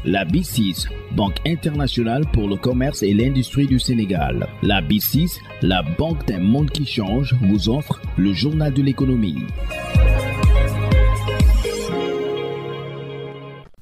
La B6, Banque internationale pour le commerce et l'industrie du Sénégal. La B6, la banque d'un monde qui change, vous offre le journal de l'économie.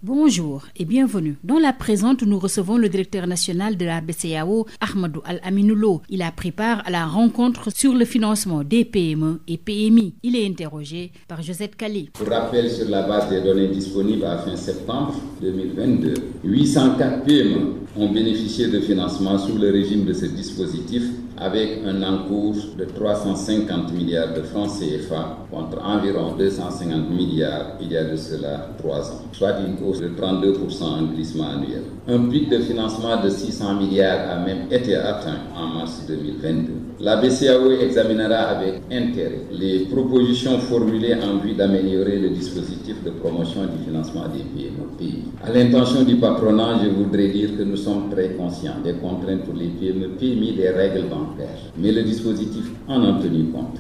Bonjour et bienvenue. Dans la présente, nous recevons le directeur national de la BCEAO, Ahmadou Al-Aminou Lo. Il a pris part à la rencontre sur le financement des PME et PMI. Il est interrogé par Josette Kali. Pour rappel, sur la base des données disponibles à fin septembre 2022, 804 PME ont bénéficié de financement sous le régime de ce dispositif avec un encours de 350 milliards de francs CFA contre environ 250 milliards il y a de cela 3 ans, soit une hausse de 32% en glissement annuel. Un pic de financement de 600 milliards a même été atteint en mars 2022. La BCEAO examinera avec intérêt les propositions formulées en vue d'améliorer le dispositif de promotion du financement des PME-PMI. À l'intention du patronat, je voudrais dire que nous sommes très conscients des contraintes pour les PME-PMI des règles bancaires, mais le dispositif en a tenu compte.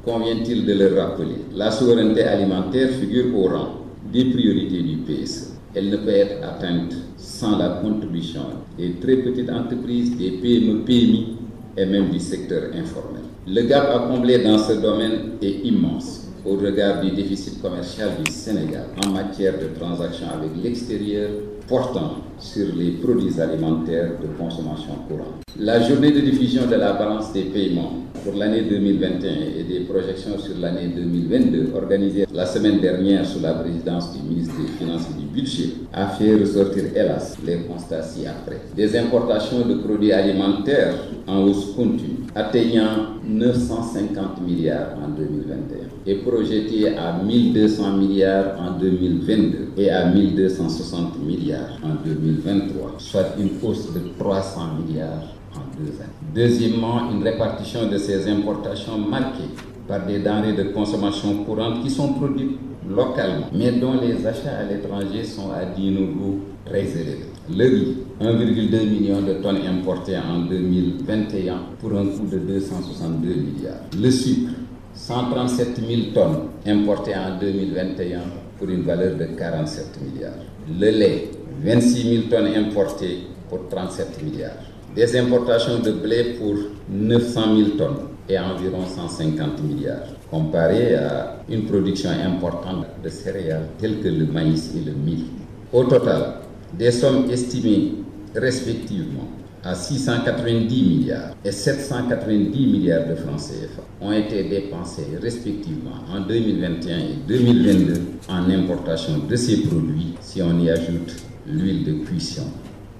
Convient-il de le rappeler, la souveraineté alimentaire figure au rang des priorités du PSE. Elle ne peut être atteinte sans la contribution des très petites entreprises, des PME-PMI et même du secteur informel. Le gap à combler dans ce domaine est immense au regard du déficit commercial du Sénégal en matière de transactions avec l'extérieur portant sur les produits alimentaires de consommation courante. La journée de diffusion de la balance des paiements pour l'année 2021 et des projections sur l'année 2022 organisée la semaine dernière sous la présidence du ministre des Finances et du Budget a fait ressortir, hélas, les constats ci-après. Des importations de produits alimentaires en hausse continue, atteignant 950 milliards en 2021 et projetées à 1200 milliards en 2022 et à 1260 milliards en 2023, soit une hausse de 300 milliards en 2 ans. Deuxièmement, une répartition de ces importations marquée par des denrées de consommation courante qui sont produites localement, mais dont les achats à l'étranger sont à des niveaux très élevés. Le riz, 1,2 million de tonnes importées en 2021 pour un coût de 262 milliards. Le sucre, 137 000 tonnes importées en 2021 pour une valeur de 47 milliards. Le lait, 26 000 tonnes importées pour 37 milliards. Des importations de blé pour 900 000 tonnes et environ 150 milliards, comparé à une production importante de céréales telles que le maïs et le mil. Au total, des sommes estimées respectivement à 690 milliards et 790 milliards de francs CFA ont été dépensés respectivement en 2021 et 2022 en importation de ces produits si on y ajoute l'huile de cuisson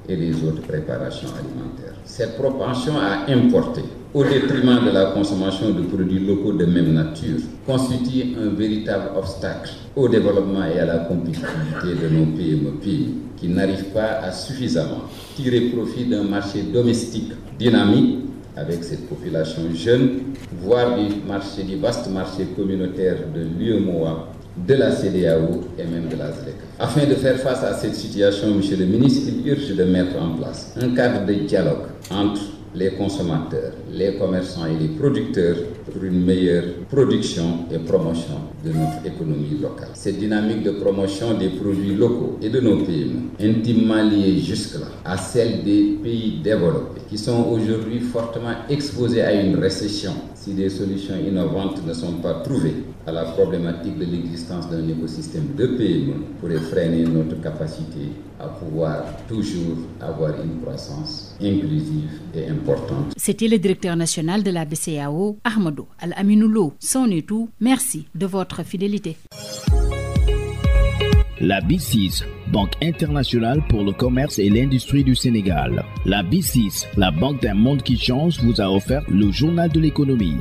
et les autres préparations alimentaires. Cette propension à importer au détriment de la consommation de produits locaux de même nature constitue un véritable obstacle au développement et à la compétitivité de nos PME-PMI qui n'arrivent pas à suffisamment tirer profit d'un marché domestique dynamique avec cette population jeune, voire du vaste marché communautaire de l'UEMOA, de la CEDEAO et même de la ZLEC. Afin de faire face à cette situation, Monsieur le ministre, il urge de mettre en place un cadre de dialogue entre les consommateurs, les commerçants et les producteurs pour une meilleure production et promotion de notre économie locale. Cette dynamique de promotion des produits locaux et de nos PME, intimement liée jusque-là à celle des pays développés, qui sont aujourd'hui fortement exposés à une récession si des solutions innovantes ne sont pas trouvées à la problématique de l'existence d'un écosystème de PME pourrait freiner notre capacité à pouvoir toujours avoir une croissance inclusive et importante. C'était le directeur national de la BCEAO, Ahmadou Al-Aminou Lo. C'en est tout. Merci de votre fidélité. La B6, Banque internationale pour le commerce et l'industrie du Sénégal. La B6, la banque d'un monde qui change, vous a offert le journal de l'économie.